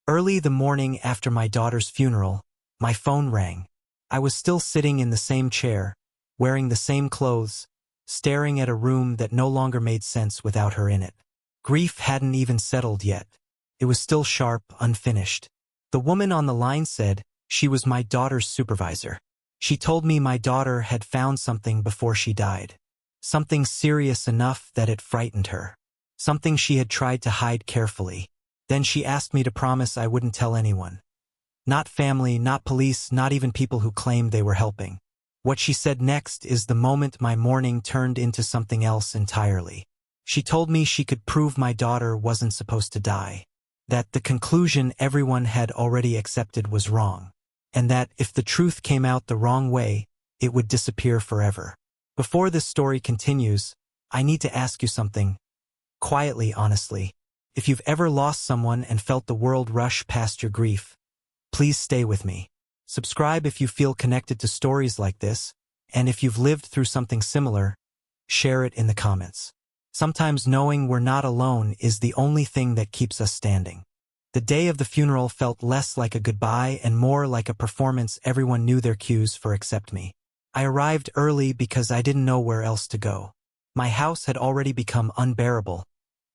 Early the morning after my daughter's funeral, my phone rang. I was still sitting in the same chair, wearing the same clothes, staring at a room that no longer made sense without her in it. Grief hadn't even settled yet. It was still sharp, unfinished. The woman on the line said she was my daughter's supervisor. She told me my daughter had found something before she died. Something serious enough that it frightened her. Something she had tried to hide carefully. Then she asked me to promise I wouldn't tell anyone. Not family, not police, not even people who claimed they were helping. What she said next is the moment my mourning turned into something else entirely. She told me she could prove my daughter wasn't supposed to die. That the conclusion everyone had already accepted was wrong. And that if the truth came out the wrong way, it would disappear forever. Before this story continues, I need to ask you something. Quietly, honestly. If you've ever lost someone and felt the world rush past your grief, please stay with me. Subscribe if you feel connected to stories like this, and if you've lived through something similar, share it in the comments. Sometimes knowing we're not alone is the only thing that keeps us standing. The day of the funeral felt less like a goodbye and more like a performance everyone knew their cues for except me. I arrived early because I didn't know where else to go. My house had already become unbearable,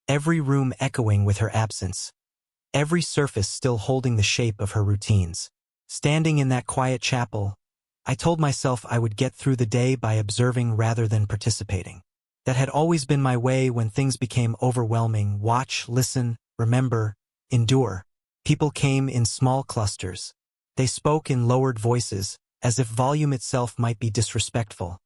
every room echoing with her absence, every surface still holding the shape of her routines. Standing in that quiet chapel, I told myself I would get through the day by observing rather than participating. That had always been my way when things became overwhelming. Watch, listen, remember, endure. People came in small clusters. They spoke in lowered voices, as if volume itself might be disrespectful.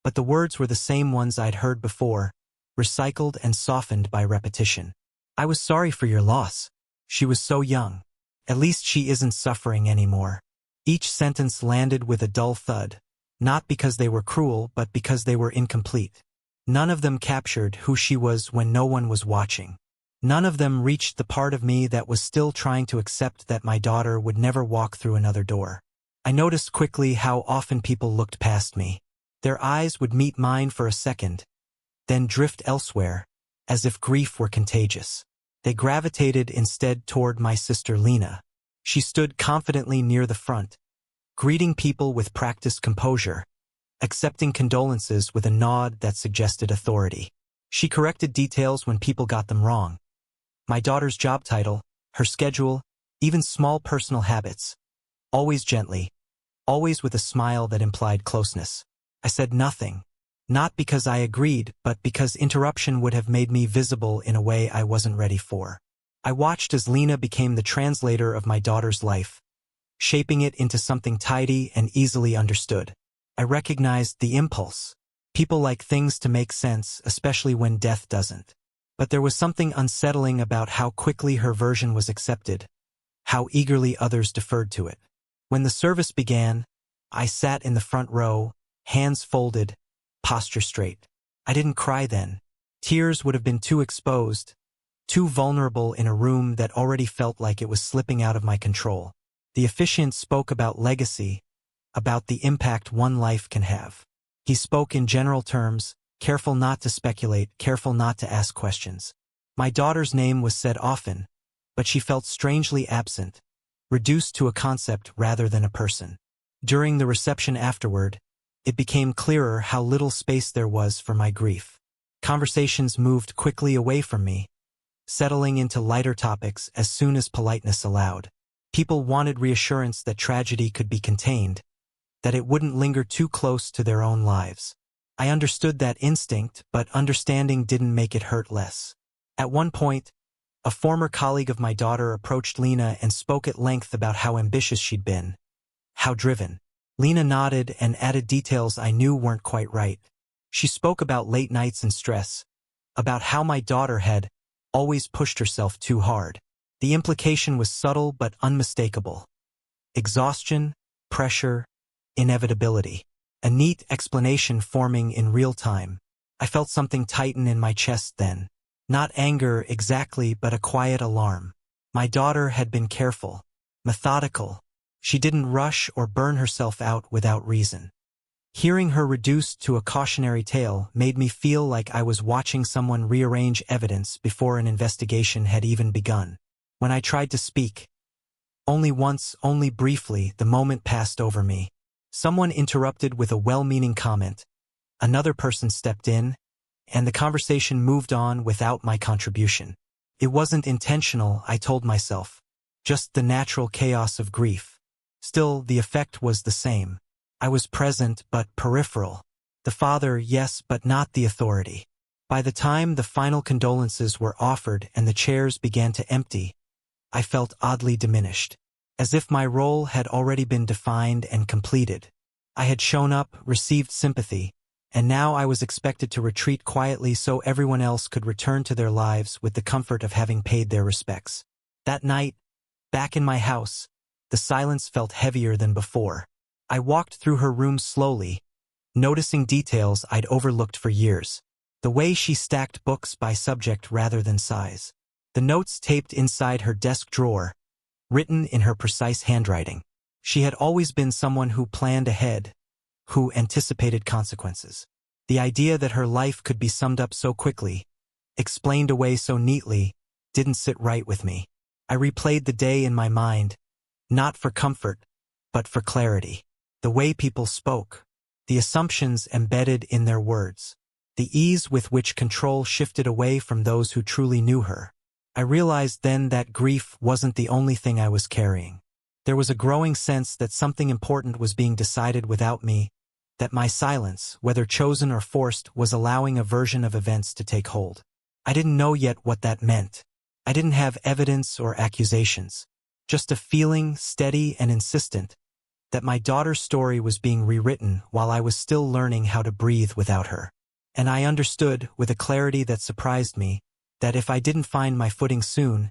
But the words were the same ones I'd heard before, recycled and softened by repetition. I was sorry for your loss. She was so young. At least she isn't suffering anymore. Each sentence landed with a dull thud, not because they were cruel but because they were incomplete. None of them captured who she was when no one was watching. None of them reached the part of me that was still trying to accept that my daughter would never walk through another door. I noticed quickly how often people looked past me. Their eyes would meet mine for a second, then drift elsewhere, as if grief were contagious. They gravitated instead toward my sister Lena. She stood confidently near the front, greeting people with practiced composure, accepting condolences with a nod that suggested authority. She corrected details when people got them wrong. My daughter's job title, her schedule, even small personal habits. Always gently, always with a smile that implied closeness. I said nothing. Not because I agreed, but because interruption would have made me visible in a way I wasn't ready for. I watched as Lena became the translator of my daughter's life, shaping it into something tidy and easily understood. I recognized the impulse. People like things to make sense, especially when death doesn't. But there was something unsettling about how quickly her version was accepted, how eagerly others deferred to it. When the service began, I sat in the front row, hands folded, posture straight. I didn't cry then. Tears would have been too exposed, too vulnerable in a room that already felt like it was slipping out of my control. The officiant spoke about legacy, about the impact one life can have. He spoke in general terms, careful not to speculate, careful not to ask questions. My daughter's name was said often, but she felt strangely absent, reduced to a concept rather than a person. During the reception afterward, it became clearer how little space there was for my grief. Conversations moved quickly away from me, settling into lighter topics as soon as politeness allowed. People wanted reassurance that tragedy could be contained, that it wouldn't linger too close to their own lives. I understood that instinct, but understanding didn't make it hurt less. At one point, a former colleague of my daughter approached Lena and spoke at length about how ambitious she'd been, how driven. Lena nodded and added details I knew weren't quite right. She spoke about late nights and stress, about how my daughter had always pushed herself too hard. The implication was subtle but unmistakable. Exhaustion, pressure, inevitability. A neat explanation forming in real time. I felt something tighten in my chest then. Not anger exactly, but a quiet alarm. My daughter had been careful, methodical. She didn't rush or burn herself out without reason. Hearing her reduced to a cautionary tale made me feel like I was watching someone rearrange evidence before an investigation had even begun. When I tried to speak, Only once, only briefly, the moment passed over me. Someone interrupted with a well-meaning comment. Another person stepped in, and the conversation moved on without my contribution. It wasn't intentional, I told myself. Just the natural chaos of grief. Still, the effect was the same. I was present but peripheral. The father, yes, but not the authority. By the time the final condolences were offered and the chairs began to empty, I felt oddly diminished, as if my role had already been defined and completed. I had shown up, received sympathy, and now I was expected to retreat quietly so everyone else could return to their lives with the comfort of having paid their respects. That night, back in my house, the silence felt heavier than before. I walked through her room slowly, noticing details I'd overlooked for years. The way she stacked books by subject rather than size. The notes taped inside her desk drawer, written in her precise handwriting. She had always been someone who planned ahead, who anticipated consequences. The idea that her life could be summed up so quickly, explained away so neatly, didn't sit right with me. I replayed the day in my mind, not for comfort, but for clarity. The way people spoke, the assumptions embedded in their words, the ease with which control shifted away from those who truly knew her. I realized then that grief wasn't the only thing I was carrying. There was a growing sense that something important was being decided without me, that my silence, whether chosen or forced, was allowing a version of events to take hold. I didn't know yet what that meant. I didn't have evidence or accusations, just a feeling, steady and insistent, that my daughter's story was being rewritten while I was still learning how to breathe without her. And I understood, with a clarity that surprised me, that if I didn't find my footing soon,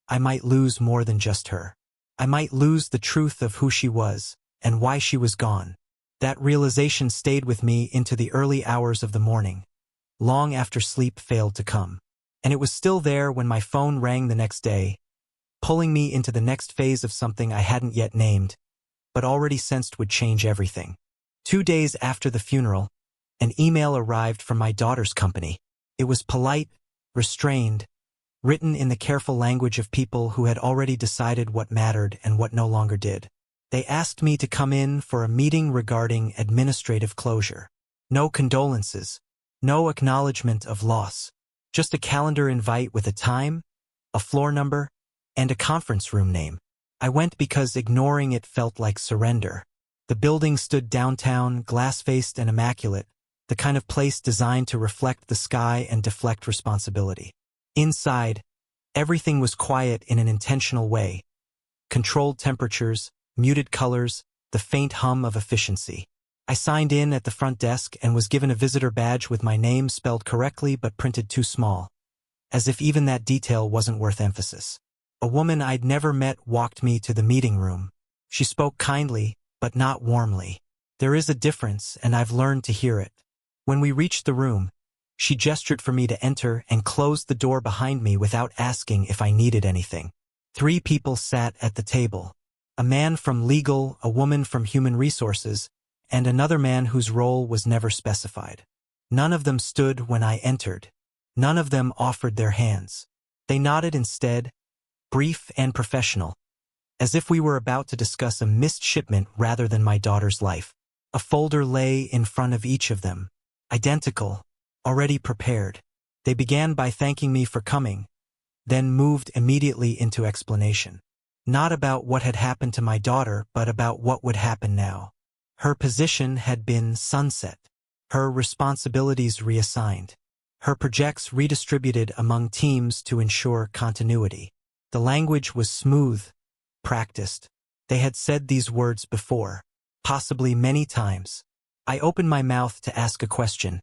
I might lose more than just her. I might lose the truth of who she was and why she was gone. That realization stayed with me into the early hours of the morning, long after sleep failed to come. And it was still there when my phone rang the next day, pulling me into the next phase of something I hadn't yet named, but already sensed would change everything. 2 days after the funeral, an email arrived from my daughter's company. It was polite, restrained, written in the careful language of people who had already decided what mattered and what no longer did. They asked me to come in for a meeting regarding administrative closure. No condolences, no acknowledgement of loss, just a calendar invite with a time, a floor number, and a conference room name. I went because ignoring it felt like surrender. The building stood downtown, glass-faced and immaculate, the kind of place designed to reflect the sky and deflect responsibility. Inside, everything was quiet in an intentional way. Controlled temperatures, muted colors, the faint hum of efficiency. I signed in at the front desk and was given a visitor badge with my name spelled correctly but printed too small, as if even that detail wasn't worth emphasis. A woman I'd never met walked me to the meeting room. She spoke kindly, but not warmly. There is a difference, and I've learned to hear it. When we reached the room, she gestured for me to enter and closed the door behind me without asking if I needed anything. 3 people sat at the table. A man from legal, a woman from human resources, and another man whose role was never specified. None of them stood when I entered. None of them offered their hands. They nodded instead, brief and professional, as if we were about to discuss a missed shipment rather than my daughter's life. A folder lay in front of each of them, identical, already prepared. They began by thanking me for coming, then moved immediately into explanation. Not about what had happened to my daughter, but about what would happen now. Her position had been sunset, her responsibilities reassigned, her projects redistributed among teams to ensure continuity. The language was smooth, practiced. They had said these words before, possibly many times. I opened my mouth to ask a question,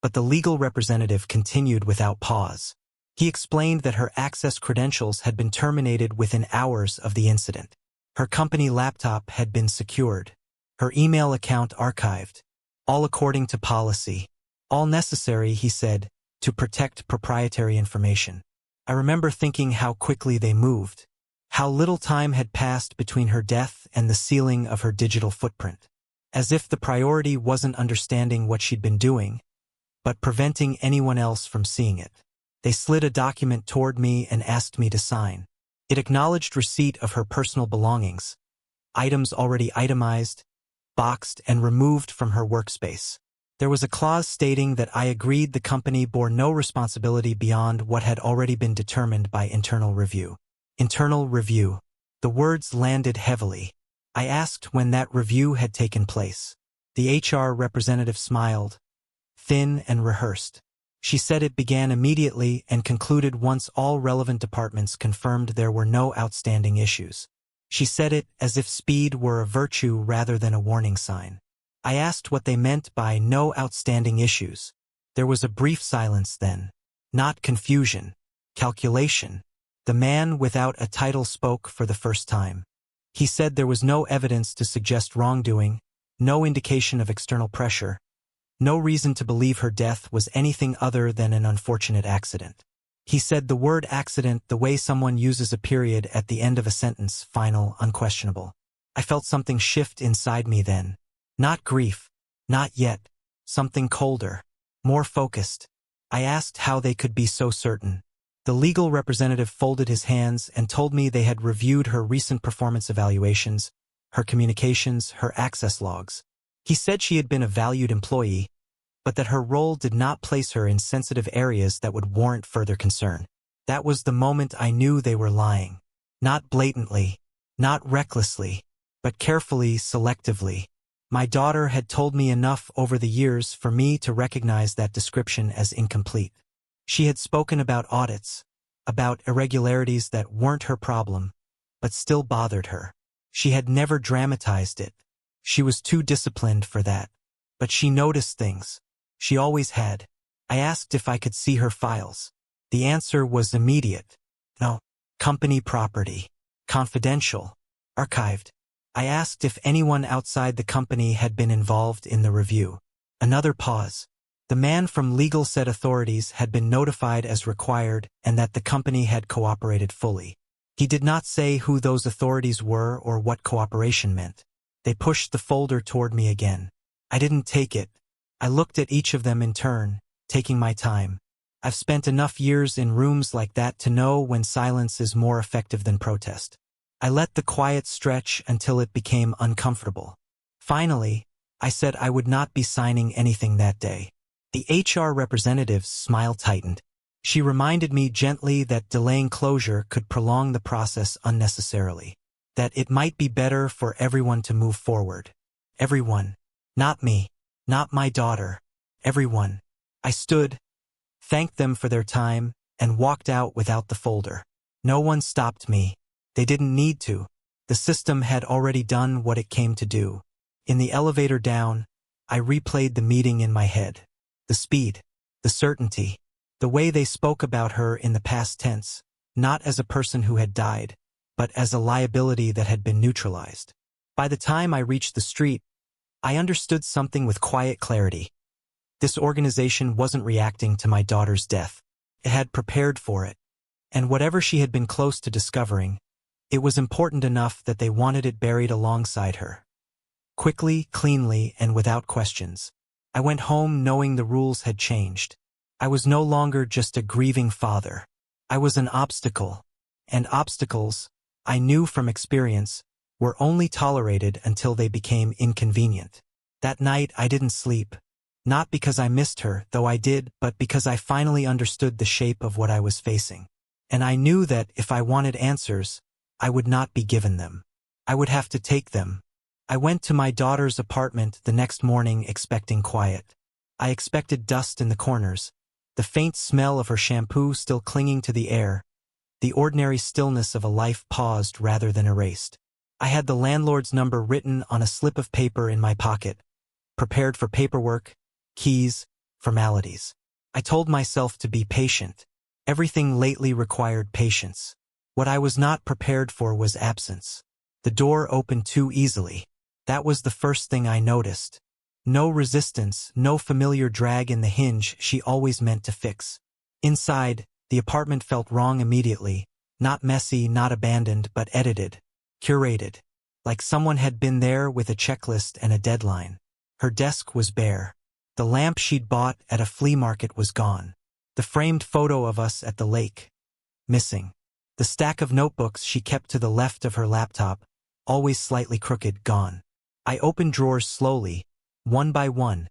but the legal representative continued without pause. He explained that her access credentials had been terminated within hours of the incident. Her company laptop had been secured, her email account archived, all according to policy. All necessary, he said, to protect proprietary information. I remember thinking how quickly they moved, how little time had passed between her death and the sealing of her digital footprint. As if the priority wasn't understanding what she'd been doing, but preventing anyone else from seeing it. They slid a document toward me and asked me to sign. It acknowledged receipt of her personal belongings, items already itemized, boxed, and removed from her workspace. There was a clause stating that I agreed the company bore no responsibility beyond what had already been determined by internal review. Internal review. The words landed heavily. I asked when that review had taken place. The HR representative smiled, thin and rehearsed. She said it began immediately and concluded once all relevant departments confirmed there were no outstanding issues. She said it as if speed were a virtue rather than a warning sign. I asked what they meant by no outstanding issues. There was a brief silence then. Not confusion. Calculation. The man without a title spoke for the first time. He said there was no evidence to suggest wrongdoing, no indication of external pressure, no reason to believe her death was anything other than an unfortunate accident. He said the word accident the way someone uses a period at the end of a sentence, final, unquestionable. I felt something shift inside me then. Not grief. Not yet. Something colder. More focused. I asked how they could be so certain. The legal representative folded his hands and told me they had reviewed her recent performance evaluations, her communications, her access logs. He said she had been a valued employee, but that her role did not place her in sensitive areas that would warrant further concern. That was the moment I knew they were lying. Not blatantly, not recklessly, but carefully, selectively. My daughter had told me enough over the years for me to recognize that description as incomplete. She had spoken about audits, about irregularities that weren't her problem, but still bothered her. She had never dramatized it. She was too disciplined for that. But she noticed things. She always had. I asked if I could see her files. The answer was immediate. No. Company property. Confidential. Archived. I asked if anyone outside the company had been involved in the review. Another pause. The man from legal said authorities had been notified as required and that the company had cooperated fully. He did not say who those authorities were or what cooperation meant. They pushed the folder toward me again. I didn't take it. I looked at each of them in turn, taking my time. I've spent enough years in rooms like that to know when silence is more effective than protest. I let the quiet stretch until it became uncomfortable. Finally, I said I would not be signing anything that day. The HR representative's smile tightened. She reminded me gently that delaying closure could prolong the process unnecessarily. That it might be better for everyone to move forward. Everyone. Not me. Not my daughter. Everyone. I stood, thanked them for their time, and walked out without the folder. No one stopped me. They didn't need to. The system had already done what it came to do. In the elevator down, I replayed the meeting in my head. The speed. The certainty. The way they spoke about her in the past tense, not as a person who had died, but as a liability that had been neutralized. By the time I reached the street, I understood something with quiet clarity. This organization wasn't reacting to my daughter's death. It had prepared for it. And whatever she had been close to discovering, it was important enough that they wanted it buried alongside her. Quickly, cleanly, and without questions. I went home knowing the rules had changed. I was no longer just a grieving father. I was an obstacle. And obstacles, I knew from experience, were only tolerated until they became inconvenient. That night I didn't sleep. Not because I missed her, though I did, but because I finally understood the shape of what I was facing. And I knew that if I wanted answers, I would not be given them. I would have to take them. I went to my daughter's apartment the next morning expecting quiet. I expected dust in the corners, the faint smell of her shampoo still clinging to the air, the ordinary stillness of a life paused rather than erased. I had the landlord's number written on a slip of paper in my pocket, prepared for paperwork, keys, formalities. I told myself to be patient. Everything lately required patience. What I was not prepared for was absence. The door opened too easily. That was the first thing I noticed. No resistance, no familiar drag in the hinge she always meant to fix. Inside, the apartment felt wrong immediately. Not messy, not abandoned, but edited. Curated. Like someone had been there with a checklist and a deadline. Her desk was bare. The lamp she'd bought at a flea market was gone. The framed photo of us at the lake. Missing. The stack of notebooks she kept to the left of her laptop, always slightly crooked, gone. I opened drawers slowly, one by one,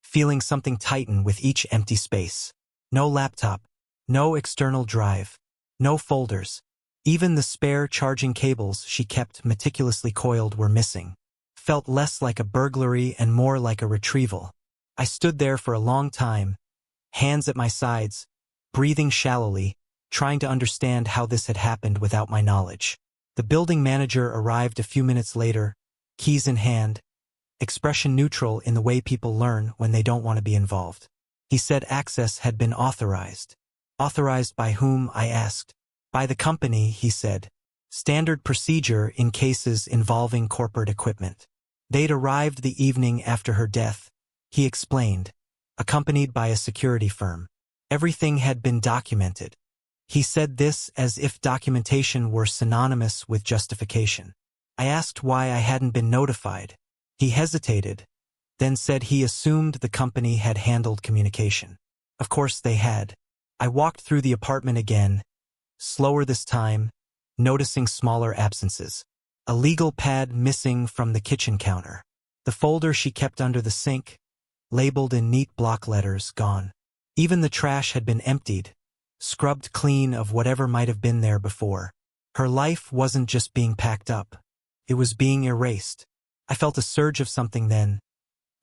feeling something tighten with each empty space. No laptop, no external drive, no folders. Even the spare charging cables she kept meticulously coiled were missing. Felt less like a burglary and more like a retrieval. I stood there for a long time, hands at my sides, breathing shallowly, trying to understand how this had happened without my knowledge. The building manager arrived a few minutes later, keys in hand, expression neutral in the way people learn when they don't want to be involved. He said access had been authorized. Authorized by whom, I asked. By the company, he said. Standard procedure in cases involving corporate equipment. They'd arrived the evening after her death, he explained, accompanied by a security firm. Everything had been documented. He said this as if documentation were synonymous with justification. I asked why I hadn't been notified. He hesitated, then said he assumed the company had handled communication. Of course they had. I walked through the apartment again, slower this time, noticing smaller absences. A legal pad missing from the kitchen counter. The folder she kept under the sink, labeled in neat block letters, gone. Even the trash had been emptied, scrubbed clean of whatever might have been there before. Her life wasn't just being packed up. It was being erased. I felt a surge of something then.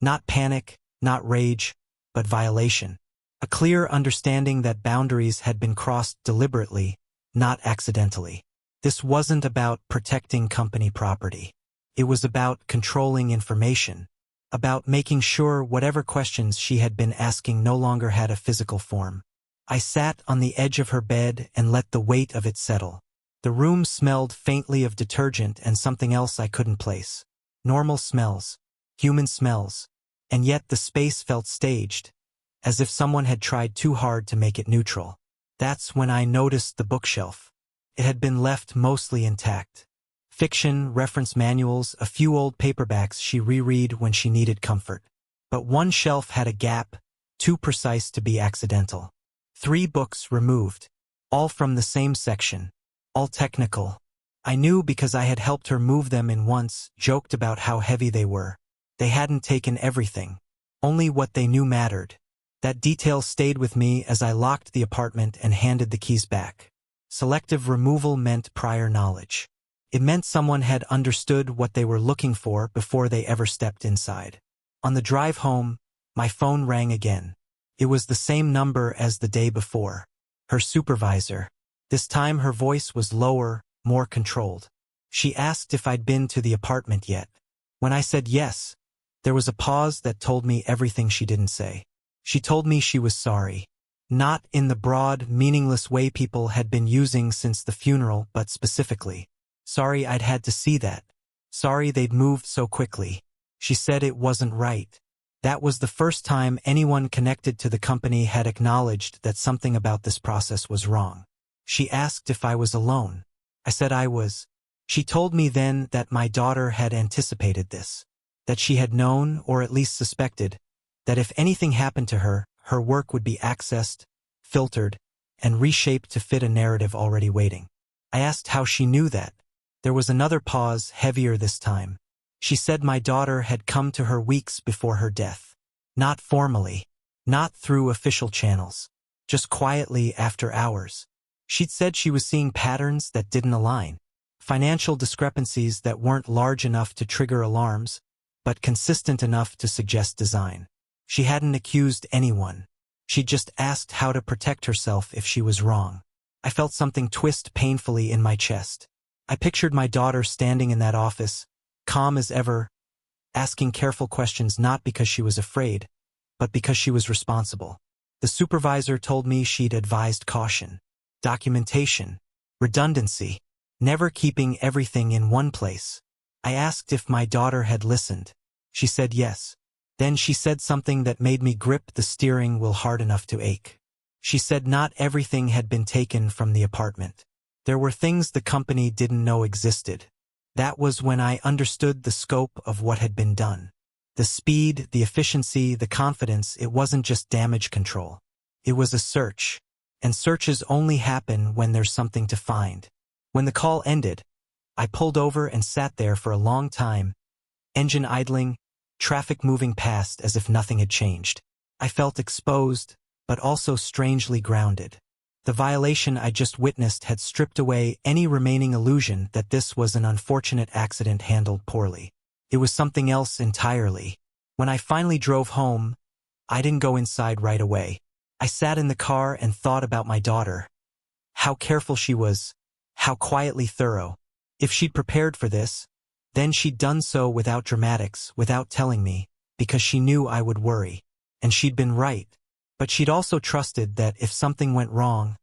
Not panic, not rage, but violation. A clear understanding that boundaries had been crossed deliberately, not accidentally. This wasn't about protecting company property. It was about controlling information, about making sure whatever questions she had been asking no longer had a physical form. I sat on the edge of her bed and let the weight of it settle. The room smelled faintly of detergent and something else I couldn't place. Normal smells, human smells, and yet the space felt staged, as if someone had tried too hard to make it neutral. That's when I noticed the bookshelf. It had been left mostly intact. Fiction, reference manuals, a few old paperbacks she reread when she needed comfort. But one shelf had a gap, too precise to be accidental. 3 books removed, all from the same section, all technical. I knew because I had helped her move them in once, joked about how heavy they were. They hadn't taken everything. Only what they knew mattered. That detail stayed with me as I locked the apartment and handed the keys back. Selective removal meant prior knowledge. It meant someone had understood what they were looking for before they ever stepped inside. On the drive home, my phone rang again. It was the same number as the day before. Her supervisor. This time her voice was lower, more controlled. She asked if I'd been to the apartment yet. When I said yes, there was a pause that told me everything she didn't say. She told me she was sorry. Not in the broad, meaningless way people had been using since the funeral, but specifically. Sorry I'd had to see that. Sorry they'd moved so quickly. She said it wasn't right. That was the first time anyone connected to the company had acknowledged that something about this process was wrong. She asked if I was alone. I said I was. She told me then that my daughter had anticipated this. That she had known, or at least suspected, that if anything happened to her, her work would be accessed, filtered, and reshaped to fit a narrative already waiting. I asked how she knew that. There was another pause, heavier this time. She said my daughter had come to her weeks before her death. Not formally. Not through official channels. Just quietly after hours. She'd said she was seeing patterns that didn't align. Financial discrepancies that weren't large enough to trigger alarms, but consistent enough to suggest design. She hadn't accused anyone. She'd just asked how to protect herself if she was wrong. I felt something twist painfully in my chest. I pictured my daughter standing in that office, calm as ever, asking careful questions not because she was afraid, but because she was responsible. The supervisor told me she'd advised caution, documentation, redundancy, never keeping everything in one place. I asked if my daughter had listened. She said yes. Then she said something that made me grip the steering wheel hard enough to ache. She said not everything had been taken from the apartment. There were things the company didn't know existed. That was when I understood the scope of what had been done. The speed, the efficiency, the confidence, it wasn't just damage control. It was a search. and searches only happen when there's something to find. When the call ended, I pulled over and sat there for a long time, engine idling, traffic moving past as if nothing had changed. I felt exposed, but also strangely grounded. The violation I just witnessed had stripped away any remaining illusion that this was an unfortunate accident handled poorly. It was something else entirely. When I finally drove home, I didn't go inside right away. I sat in the car and thought about my daughter. How careful she was, how quietly thorough. If she'd prepared for this, then she'd done so without dramatics, without telling me, because she knew I would worry. And she'd been right. But she'd also trusted that if something went wrong,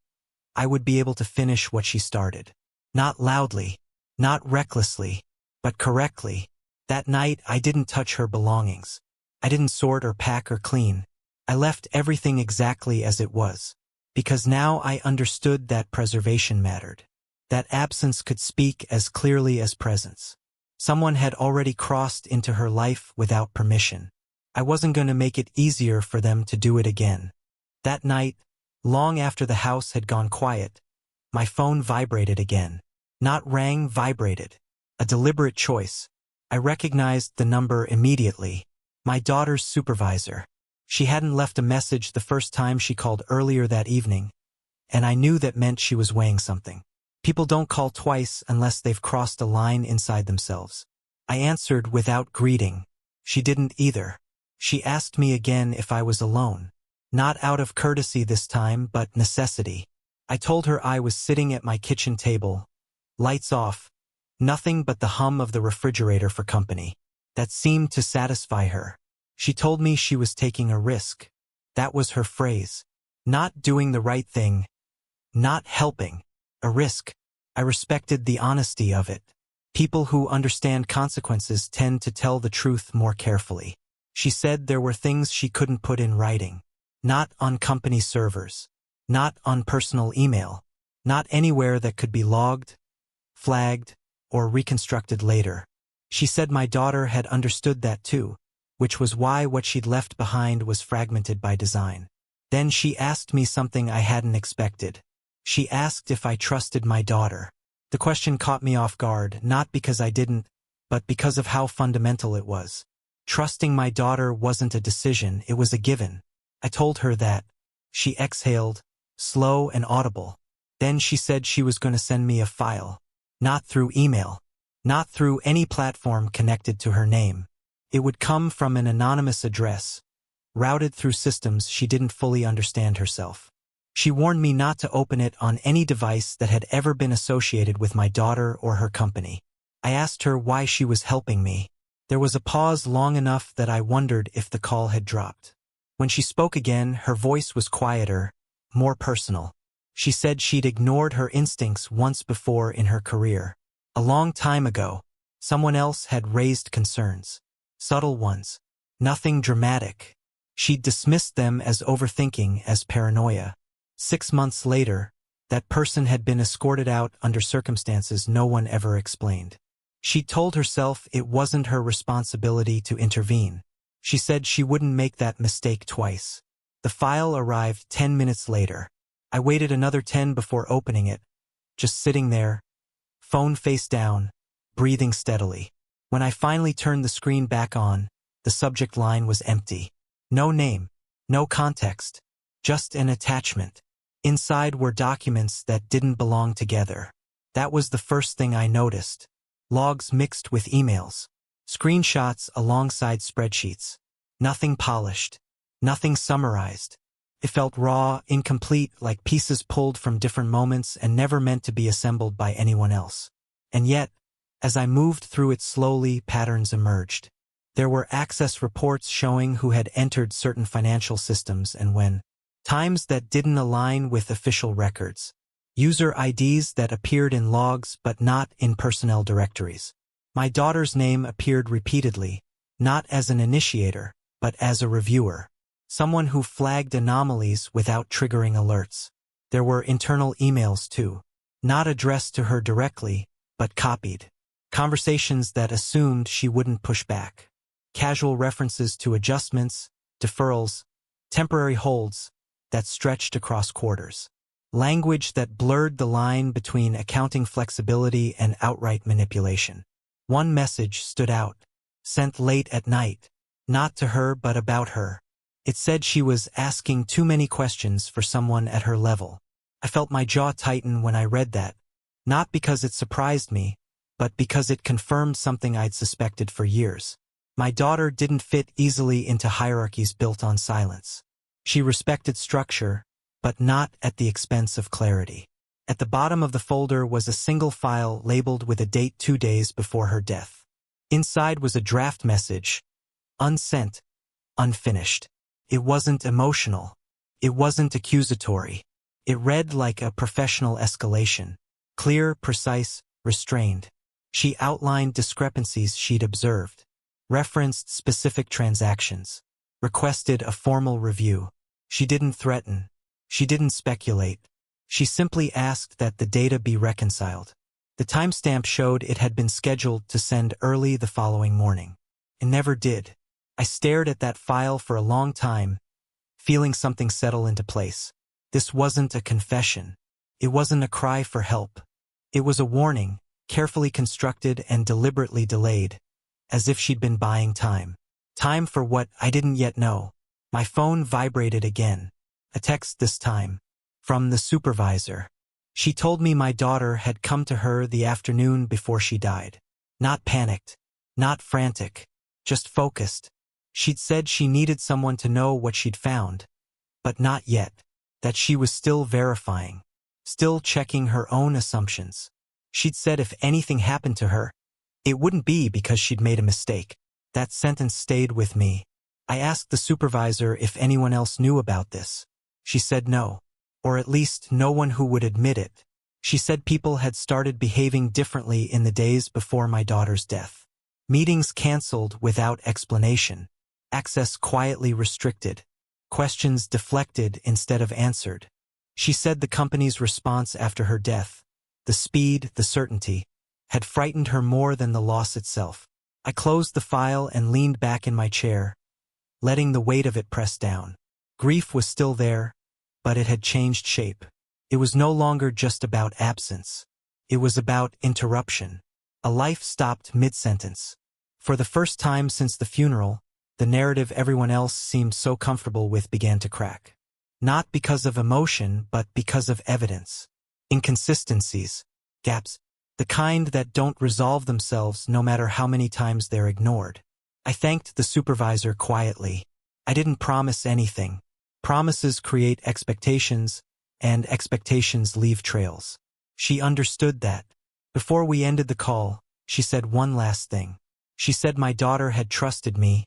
I would be able to finish what she started. Not loudly, not recklessly, but correctly. That night, I didn't touch her belongings. I didn't sort or pack or clean. I left everything exactly as it was. Because now I understood that preservation mattered. That absence could speak as clearly as presence. Someone had already crossed into her life without permission. I wasn't going to make it easier for them to do it again. That night, long after the house had gone quiet, my phone vibrated again. Not rang, vibrated. A deliberate choice. I recognized the number immediately. My daughter's supervisor. She hadn't left a message the first time she called earlier that evening, and I knew that meant she was weighing something. People don't call twice unless they've crossed a line inside themselves. I answered without greeting. She didn't either. She asked me again if I was alone. Not out of courtesy this time, but necessity. I told her I was sitting at my kitchen table, lights off, nothing but the hum of the refrigerator for company. That seemed to satisfy her. She told me she was taking a risk. That was her phrase. Not doing the right thing. Not helping. A risk. I respected the honesty of it. People who understand consequences tend to tell the truth more carefully. She said there were things she couldn't put in writing. Not on company servers. Not on personal email. Not anywhere that could be logged, flagged, or reconstructed later. She said my daughter had understood that too, which was why what she'd left behind was fragmented by design. Then she asked me something I hadn't expected. She asked if I trusted my daughter. The question caught me off guard, not because I didn't, but because of how fundamental it was. Trusting my daughter wasn't a decision, it was a given. I told her that. She exhaled, slow and audible. Then she said she was going to send me a file. Not through email. Not through any platform connected to her name. It would come from an anonymous address, routed through systems she didn't fully understand herself. She warned me not to open it on any device that had ever been associated with my daughter or her company. I asked her why she was helping me. There was a pause long enough that I wondered if the call had dropped. When she spoke again, her voice was quieter, more personal. She said she'd ignored her instincts once before in her career. A long time ago, someone else had raised concerns. Subtle ones. Nothing dramatic. She'd dismissed them as overthinking, as paranoia. 6 months later, that person had been escorted out under circumstances no one ever explained. She told herself it wasn't her responsibility to intervene. She said she wouldn't make that mistake twice. The file arrived 10 minutes later. I waited another 10 before opening it, just sitting there, phone face down, breathing steadily. When I finally turned the screen back on, the subject line was empty. No name, no context, just an attachment. Inside were documents that didn't belong together. That was the first thing I noticed. Logs mixed with emails. Screenshots alongside spreadsheets. Nothing polished. Nothing summarized. It felt raw, incomplete, like pieces pulled from different moments and never meant to be assembled by anyone else. And yet, as I moved through it slowly, patterns emerged. There were access reports showing who had entered certain financial systems and when. Times that didn't align with official records. User IDs that appeared in logs but not in personnel directories. My daughter's name appeared repeatedly, not as an initiator, but as a reviewer. Someone who flagged anomalies without triggering alerts. There were internal emails too. Not addressed to her directly, but copied. Conversations that assumed she wouldn't push back. Casual references to adjustments, deferrals, temporary holds that stretched across quarters. language that blurred the line between accounting flexibility and outright manipulation. One message stood out, sent late at night, not to her but about her. It said she was asking too many questions for someone at her level. I felt my jaw tighten when I read that, not because it surprised me, but because it confirmed something I'd suspected for years. My daughter didn't fit easily into hierarchies built on silence. She respected structure, but not at the expense of clarity. At the bottom of the folder was a single file labeled with a date 2 days before her death. Inside was a draft message, unsent, unfinished. It wasn't emotional. It wasn't accusatory. It read like a professional escalation. Clear, precise, restrained. She outlined discrepancies she'd observed, referenced specific transactions, requested a formal review. She didn't threaten. She didn't speculate. She simply asked that the data be reconciled. The timestamp showed it had been scheduled to send early the following morning. It never did. I stared at that file for a long time, feeling something settle into place. This wasn't a confession. It wasn't a cry for help. It was a warning, carefully constructed and deliberately delayed, as if she'd been buying time. Time for what I didn't yet know. My phone vibrated again. A text this time, from the supervisor. She told me my daughter had come to her the afternoon before she died. Not panicked, not frantic, just focused. She'd said she needed someone to know what she'd found, but not yet. That she was still verifying, still checking her own assumptions. She'd said if anything happened to her, it wouldn't be because she'd made a mistake. That sentence stayed with me. I asked the supervisor if anyone else knew about this. She said no, or at least no one who would admit it. She said people had started behaving differently in the days before my daughter's death. Meetings canceled without explanation. Access quietly restricted. Questions deflected instead of answered. She said the company's response after her death, the speed, the certainty, had frightened her more than the loss itself. I closed the file and leaned back in my chair, letting the weight of it press down. Grief was still there, but it had changed shape. It was no longer just about absence. It was about interruption. A life stopped mid-sentence. For the first time since the funeral, the narrative everyone else seemed so comfortable with began to crack. Not because of emotion, but because of evidence. Inconsistencies, gaps, the kind that don't resolve themselves no matter how many times they're ignored. I thanked the supervisor quietly. I didn't promise anything. Promises create expectations, and expectations leave trails. She understood that. Before we ended the call, she said one last thing. She said my daughter had trusted me,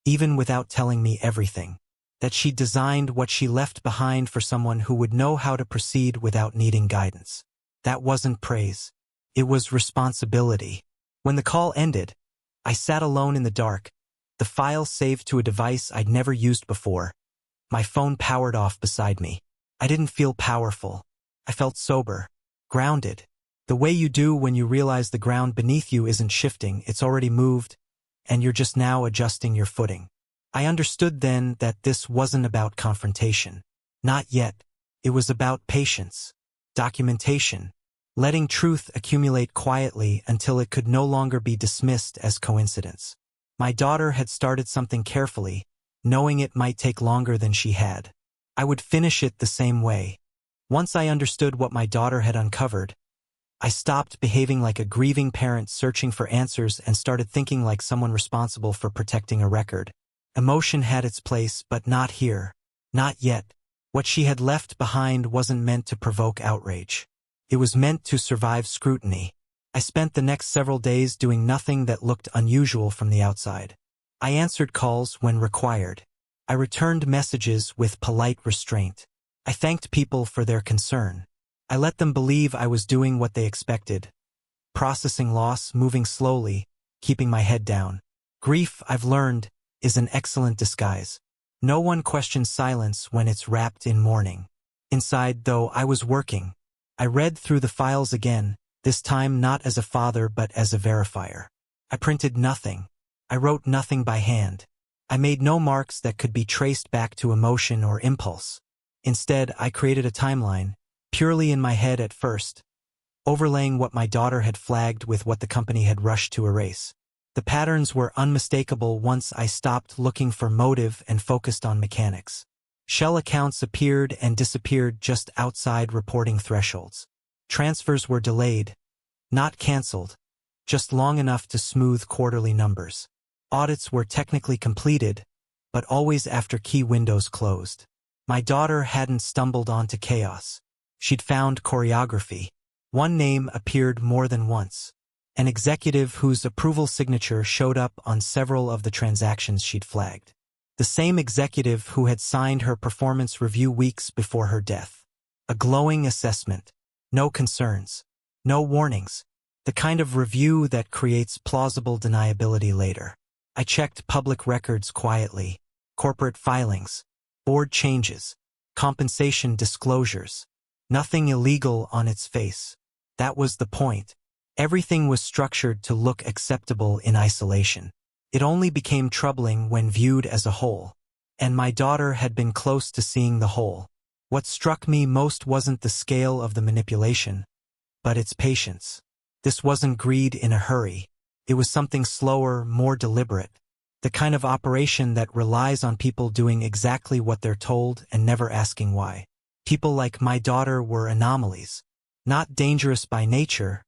even without telling me everything. That she designed what she left behind for someone who would know how to proceed without needing guidance. That wasn't praise. It was responsibility. When the call ended, I sat alone in the dark, the file saved to a device I'd never used before. My phone powered off beside me. I didn't feel powerful. I felt sober, grounded. The way you do when you realize the ground beneath you isn't shifting, it's already moved, and you're just now adjusting your footing. I understood then that this wasn't about confrontation. Not yet. It was about patience, documentation, letting truth accumulate quietly until it could no longer be dismissed as coincidence. My daughter had started something carefully, knowing it might take longer than she had. I would finish it the same way. Once I understood what my daughter had uncovered, I stopped behaving like a grieving parent searching for answers and started thinking like someone responsible for protecting a record. Emotion had its place, but not here. Not yet. What she had left behind wasn't meant to provoke outrage. It was meant to survive scrutiny. I spent the next several days doing nothing that looked unusual from the outside. I answered calls when required. I returned messages with polite restraint. I thanked people for their concern. I let them believe I was doing what they expected. Processing loss, moving slowly, keeping my head down. Grief, I've learned, is an excellent disguise. No one questions silence when it's wrapped in mourning. Inside, though, I was working. I read through the files again, this time not as a father but as a verifier. I printed nothing. I wrote nothing by hand. I made no marks that could be traced back to emotion or impulse. Instead, I created a timeline, purely in my head at first, overlaying what my daughter had flagged with what the company had rushed to erase. The patterns were unmistakable once I stopped looking for motive and focused on mechanics. Shell accounts appeared and disappeared just outside reporting thresholds. Transfers were delayed, not cancelled, just long enough to smooth quarterly numbers. Audits were technically completed, but always after key windows closed. My daughter hadn't stumbled onto chaos. She'd found choreography. One name appeared more than once. An executive whose approval signature showed up on several of the transactions she'd flagged. The same executive who had signed her performance review weeks before her death. A glowing assessment. No concerns. No warnings. The kind of review that creates plausible deniability later. I checked public records quietly. Corporate filings. Board changes. Compensation disclosures. Nothing illegal on its face. That was the point. Everything was structured to look acceptable in isolation. It only became troubling when viewed as a whole. And my daughter had been close to seeing the whole. What struck me most wasn't the scale of the manipulation, but its patience. This wasn't greed in a hurry. It was something slower, more deliberate. The kind of operation that relies on people doing exactly what they're told and never asking why. People like my daughter were anomalies. Not dangerous by nature,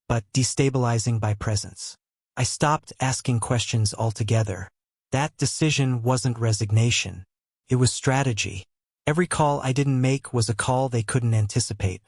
but destabilizing by presence. I stopped asking questions altogether. That decision wasn't resignation. It was strategy. Every call I didn't make was a call they couldn't anticipate.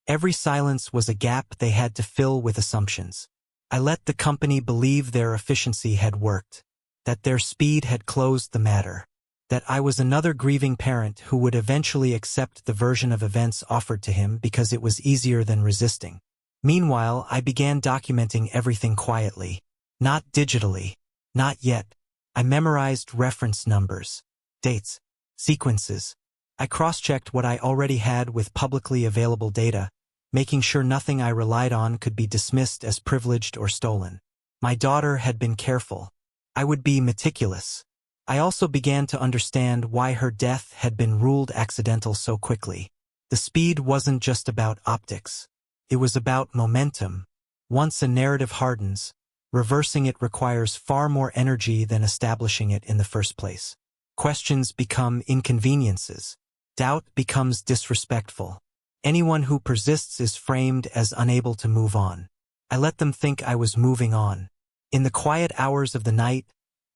Every silence was a gap they had to fill with assumptions. I let the company believe their efficiency had worked, that their speed had closed the matter, that I was another grieving parent who would eventually accept the version of events offered to him because it was easier than resisting. Meanwhile, I began documenting everything quietly. Not digitally. Not yet. I memorized reference numbers, dates, sequences. I cross-checked what I already had with publicly available data, making sure nothing I relied on could be dismissed as privileged or stolen. My daughter had been careful. I would be meticulous. I also began to understand why her death had been ruled accidental so quickly. The speed wasn't just about optics. It was about momentum. Once a narrative hardens, reversing it requires far more energy than establishing it in the first place. Questions become inconveniences. Doubt becomes disrespectful. Anyone who persists is framed as unable to move on. I let them think I was moving on. In the quiet hours of the night,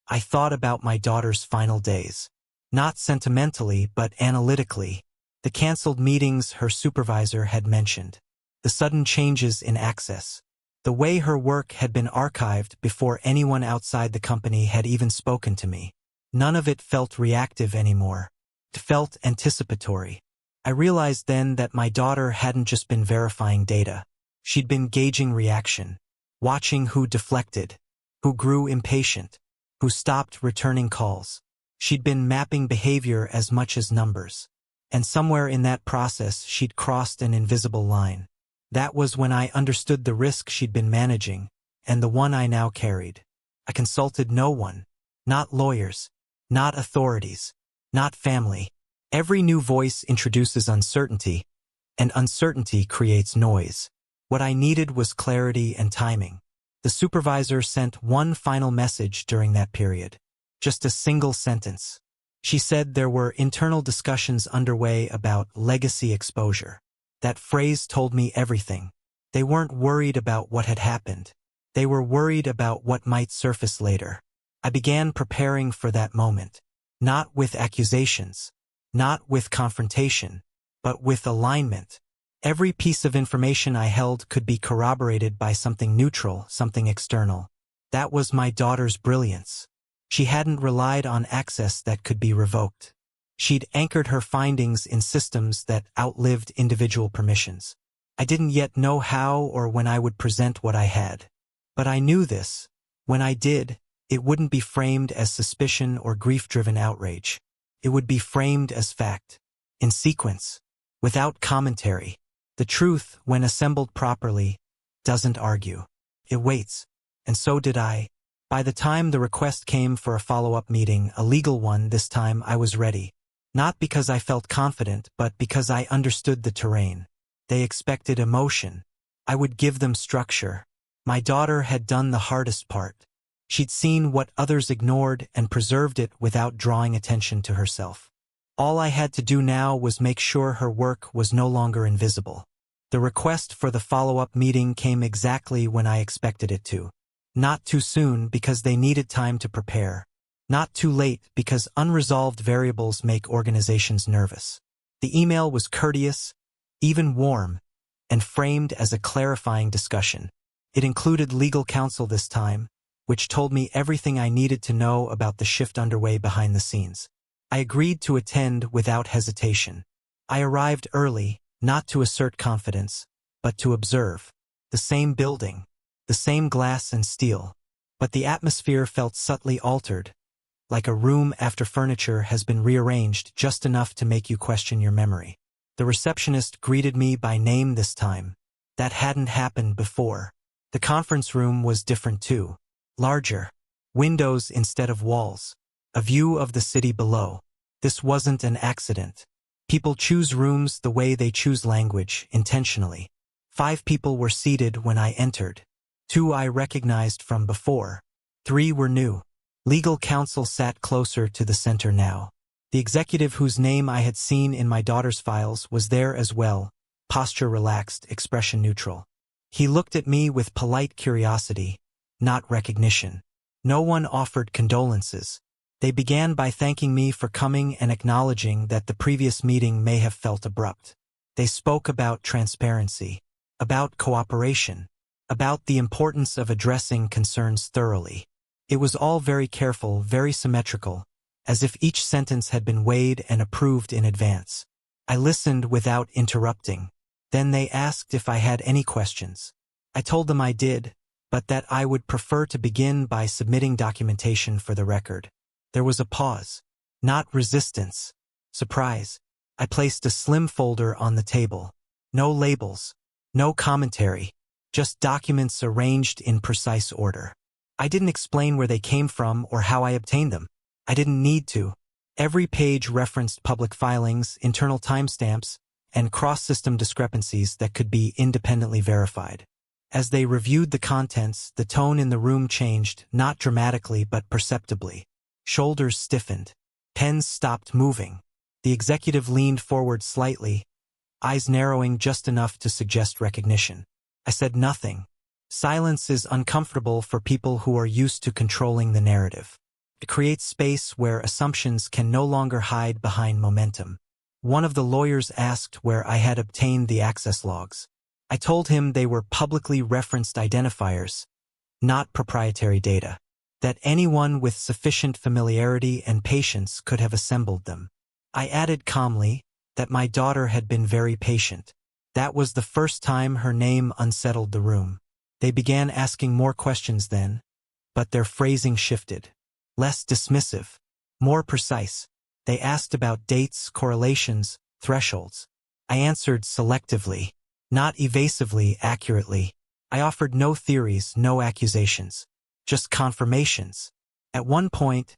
I thought about my daughter's final days. Not sentimentally, but analytically. The canceled meetings her supervisor had mentioned. The sudden changes in access. The way her work had been archived before anyone outside the company had even spoken to me. None of it felt reactive anymore. It felt anticipatory. I realized then that my daughter hadn't just been verifying data. She'd been gauging reaction, watching who deflected, who grew impatient, who stopped returning calls. She'd been mapping behavior as much as numbers. And somewhere in that process, she'd crossed an invisible line. That was when I understood the risk she'd been managing, and the one I now carried. I consulted no one. Not lawyers. Not authorities. Not family. Every new voice introduces uncertainty, and uncertainty creates noise. What I needed was clarity and timing. The supervisor sent one final message during that period. Just a single sentence. She said there were internal discussions underway about legacy exposure. That phrase told me everything. They weren't worried about what had happened. They were worried about what might surface later. I began preparing for that moment. Not with accusations. Not with confrontation. But with alignment. Every piece of information I held could be corroborated by something neutral, something external. That was my daughter's brilliance. She hadn't relied on access that could be revoked. She'd anchored her findings in systems that outlived individual permissions. I didn't yet know how or when I would present what I had. But I knew this. When I did, it wouldn't be framed as suspicion or grief-driven outrage. It would be framed as fact. In sequence. Without commentary. The truth, when assembled properly, doesn't argue. It waits. And so did I. By the time the request came for a follow-up meeting, a legal one this time, I was ready. Not because I felt confident, but because I understood the terrain. They expected emotion. I would give them structure. My daughter had done the hardest part. She'd seen what others ignored and preserved it without drawing attention to herself. All I had to do now was make sure her work was no longer invisible. The request for the follow-up meeting came exactly when I expected it to. Not too soon because they needed time to prepare. Not too late because unresolved variables make organizations nervous. The email was courteous, even warm, and framed as a clarifying discussion. It included legal counsel this time, which told me everything I needed to know about the shift underway behind the scenes. I agreed to attend without hesitation. I arrived early, not to assert confidence, but to observe. The same building, the same glass and steel, but the atmosphere felt subtly altered, like a room after furniture has been rearranged just enough to make you question your memory. The receptionist greeted me by name this time. That hadn't happened before. The conference room was different too. Larger. Windows instead of walls. A view of the city below. This wasn't an accident. People choose rooms the way they choose language, intentionally. 5 people were seated when I entered. 2 I recognized from before. 3 were new. Legal counsel sat closer to the center now. The executive whose name I had seen in my daughter's files was there as well, posture relaxed, expression neutral. He looked at me with polite curiosity, not recognition. No one offered condolences. They began by thanking me for coming and acknowledging that the previous meeting may have felt abrupt. They spoke about transparency, about cooperation, about the importance of addressing concerns thoroughly. It was all very careful, very symmetrical, as if each sentence had been weighed and approved in advance. I listened without interrupting. Then they asked if I had any questions. I told them I did, but that I would prefer to begin by submitting documentation for the record. There was a pause. Not resistance. Surprise. I placed a slim folder on the table. No labels. No commentary. Just documents arranged in precise order. I didn't explain where they came from or how I obtained them. I didn't need to. Every page referenced public filings, internal timestamps, and cross-system discrepancies that could be independently verified. As they reviewed the contents, the tone in the room changed, not dramatically but perceptibly. Shoulders stiffened. Pens stopped moving. The executive leaned forward slightly, eyes narrowing just enough to suggest recognition. I said nothing. Silence is uncomfortable for people who are used to controlling the narrative. It creates space where assumptions can no longer hide behind momentum. One of the lawyers asked where I had obtained the access logs. I told him they were publicly referenced identifiers, not proprietary data. That anyone with sufficient familiarity and patience could have assembled them. I added calmly that my daughter had been very patient. That was the first time her name unsettled the room. They began asking more questions then, but their phrasing shifted. Less dismissive, more precise. They asked about dates, correlations, thresholds. I answered selectively, not evasively, accurately. I offered no theories, no accusations. Just confirmations. At one point,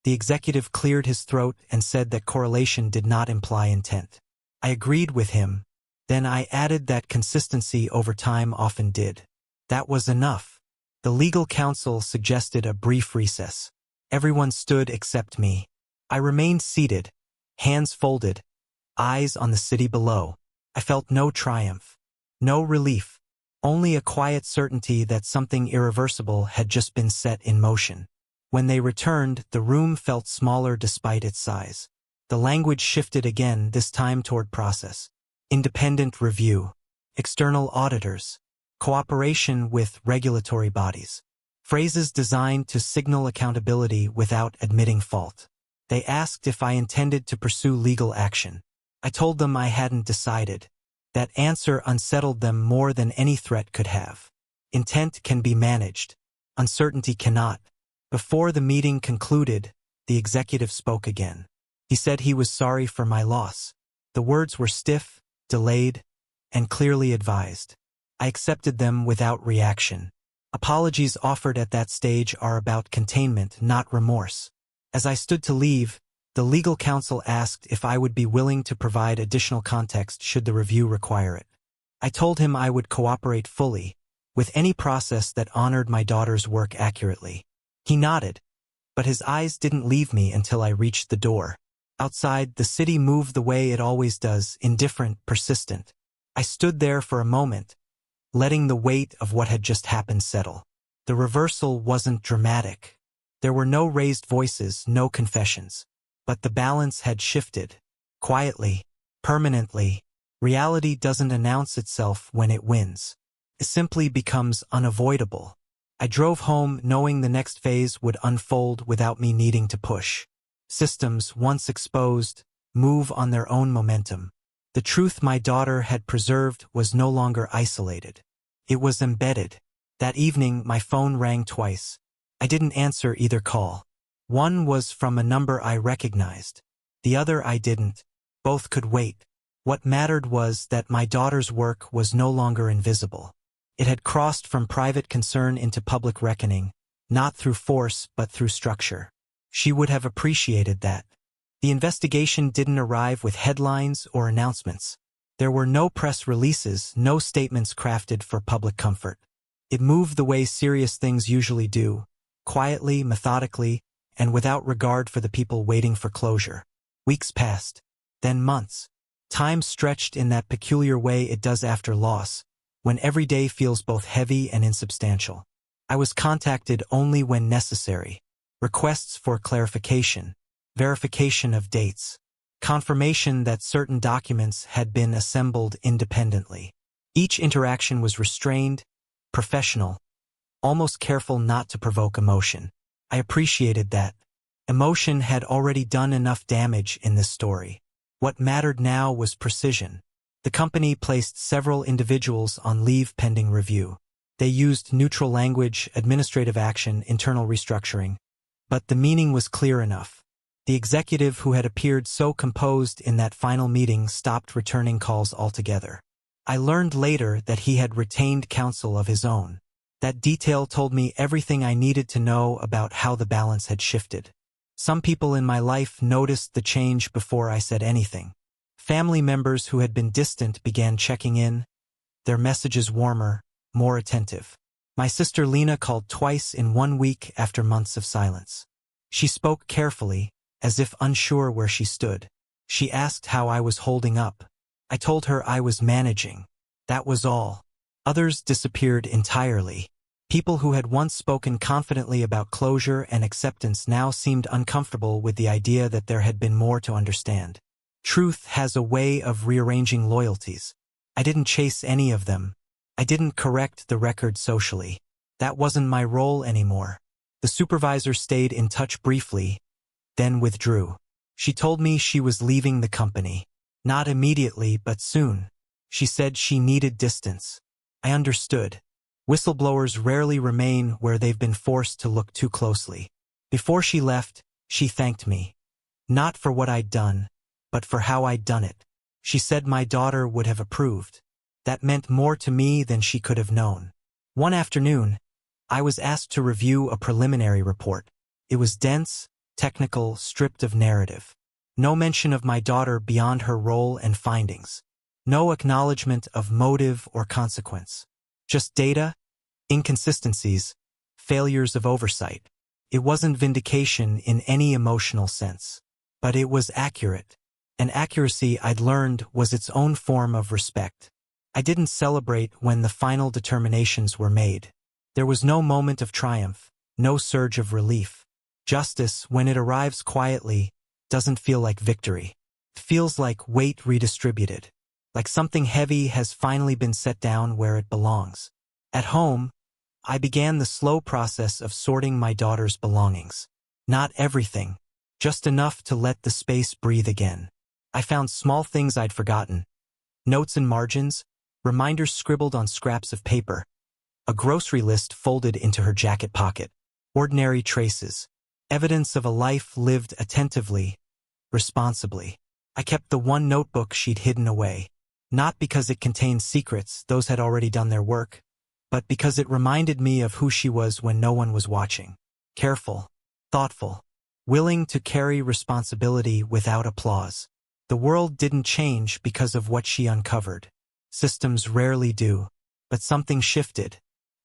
the executive cleared his throat and said that correlation did not imply intent. I agreed with him. Then I added that consistency over time often did. That was enough. The legal counsel suggested a brief recess. Everyone stood except me. I remained seated, hands folded, eyes on the city below. I felt no triumph, no relief. Only a quiet certainty that something irreversible had just been set in motion. When they returned, the room felt smaller despite its size. The language shifted again, this time toward process. Independent review. External auditors. Cooperation with regulatory bodies. Phrases designed to signal accountability without admitting fault. They asked if I intended to pursue legal action. I told them I hadn't decided. That answer unsettled them more than any threat could have. Intent can be managed. Uncertainty cannot. Before the meeting concluded, the executive spoke again. He said he was sorry for my loss. The words were stiff, delayed, and clearly advised. I accepted them without reaction. Apologies offered at that stage are about containment, not remorse. As I stood to leave, the legal counsel asked if I would be willing to provide additional context should the review require it. I told him I would cooperate fully, with any process that honored my daughter's work accurately. He nodded, but his eyes didn't leave me until I reached the door. Outside, the city moved the way it always does, indifferent, persistent. I stood there for a moment, letting the weight of what had just happened settle. The reversal wasn't dramatic. There were no raised voices, no confessions. But the balance had shifted. Quietly, permanently. Reality doesn't announce itself when it wins. It simply becomes unavoidable. I drove home knowing the next phase would unfold without me needing to push. Systems, once exposed, move on their own momentum. The truth my daughter had preserved was no longer isolated. It was embedded. That evening, my phone rang twice. I didn't answer either call. One was from a number I recognized. The other I didn't. Both could wait. What mattered was that my daughter's work was no longer invisible. It had crossed from private concern into public reckoning, not through force but through structure. She would have appreciated that. The investigation didn't arrive with headlines or announcements. There were no press releases, no statements crafted for public comfort. It moved the way serious things usually do, quietly, methodically, and without regard for the people waiting for closure. Weeks passed, then months. Time stretched in that peculiar way it does after loss, when every day feels both heavy and insubstantial. I was contacted only when necessary. Requests for clarification, verification of dates, confirmation that certain documents had been assembled independently. Each interaction was restrained, professional, almost careful not to provoke emotion. I appreciated that. Emotion had already done enough damage in this story. What mattered now was precision. The company placed several individuals on leave pending review. They used neutral language, administrative action, internal restructuring. But the meaning was clear enough. The executive who had appeared so composed in that final meeting stopped returning calls altogether. I learned later that he had retained counsel of his own. That detail told me everything I needed to know about how the balance had shifted. Some people in my life noticed the change before I said anything. Family members who had been distant began checking in, their messages warmer, more attentive. My sister Lena called twice in 1 week after months of silence. She spoke carefully, as if unsure where she stood. She asked how I was holding up. I told her I was managing. That was all. Others disappeared entirely. People who had once spoken confidently about closure and acceptance now seemed uncomfortable with the idea that there had been more to understand. Truth has a way of rearranging loyalties. I didn't chase any of them. I didn't correct the record socially. That wasn't my role anymore. The supervisor stayed in touch briefly, then withdrew. She told me she was leaving the company. Not immediately, but soon. She said she needed distance. I understood. Whistleblowers rarely remain where they've been forced to look too closely. Before she left, she thanked me. Not for what I'd done, but for how I'd done it. She said my daughter would have approved. That meant more to me than she could have known. One afternoon, I was asked to review a preliminary report. It was dense, technical, stripped of narrative. No mention of my daughter beyond her role and findings. No acknowledgement of motive or consequence. Just data, inconsistencies, failures of oversight. It wasn't vindication in any emotional sense. But it was accurate. And accuracy, I'd learned, was its own form of respect. I didn't celebrate when the final determinations were made. There was no moment of triumph, no surge of relief. Justice, when it arrives quietly, doesn't feel like victory. It feels like weight redistributed. Like something heavy has finally been set down where it belongs. At home, I began the slow process of sorting my daughter's belongings. Not everything, just enough to let the space breathe again. I found small things I'd forgotten. Notes in margins, reminders scribbled on scraps of paper, a grocery list folded into her jacket pocket, ordinary traces, evidence of a life lived attentively, responsibly. I kept the one notebook she'd hidden away, not because it contained secrets, those had already done their work, but because it reminded me of who she was when no one was watching. Careful, thoughtful, willing to carry responsibility without applause. The world didn't change because of what she uncovered. Systems rarely do. But something shifted.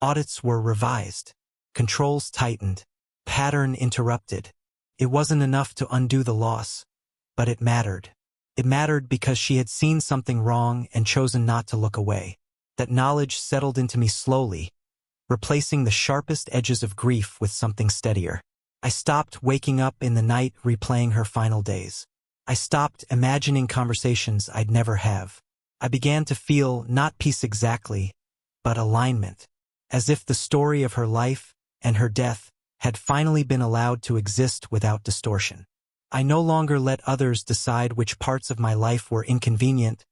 Audits were revised. Controls tightened. Pattern interrupted. It wasn't enough to undo the loss, but it mattered. It mattered because she had seen something wrong and chosen not to look away. That knowledge settled into me slowly, replacing the sharpest edges of grief with something steadier. I stopped waking up in the night replaying her final days. I stopped imagining conversations I'd never have. I began to feel not peace exactly, but alignment, as if the story of her life and her death had finally been allowed to exist without distortion. I no longer let others decide which parts of my life were inconvenient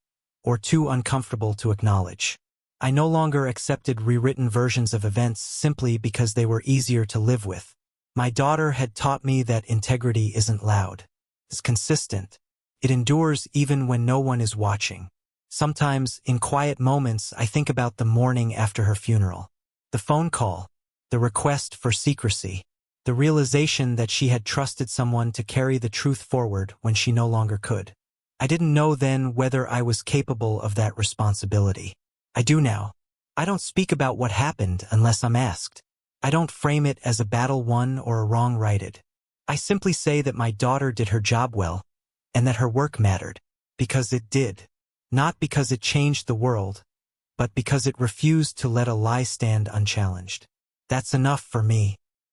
or too uncomfortable to acknowledge. I no longer accepted rewritten versions of events simply because they were easier to live with. My daughter had taught me that integrity isn't loud. It's consistent. It endures even when no one is watching. Sometimes, in quiet moments, I think about the morning after her funeral. The phone call, the request for secrecy, the realization that she had trusted someone to carry the truth forward when she no longer could. I didn't know then whether I was capable of that responsibility. I do now. I don't speak about what happened unless I'm asked. I don't frame it as a battle won or a wrong righted. I simply say that my daughter did her job well, and that her work mattered, because it did. Not because it changed the world, but because it refused to let a lie stand unchallenged. That's enough for me.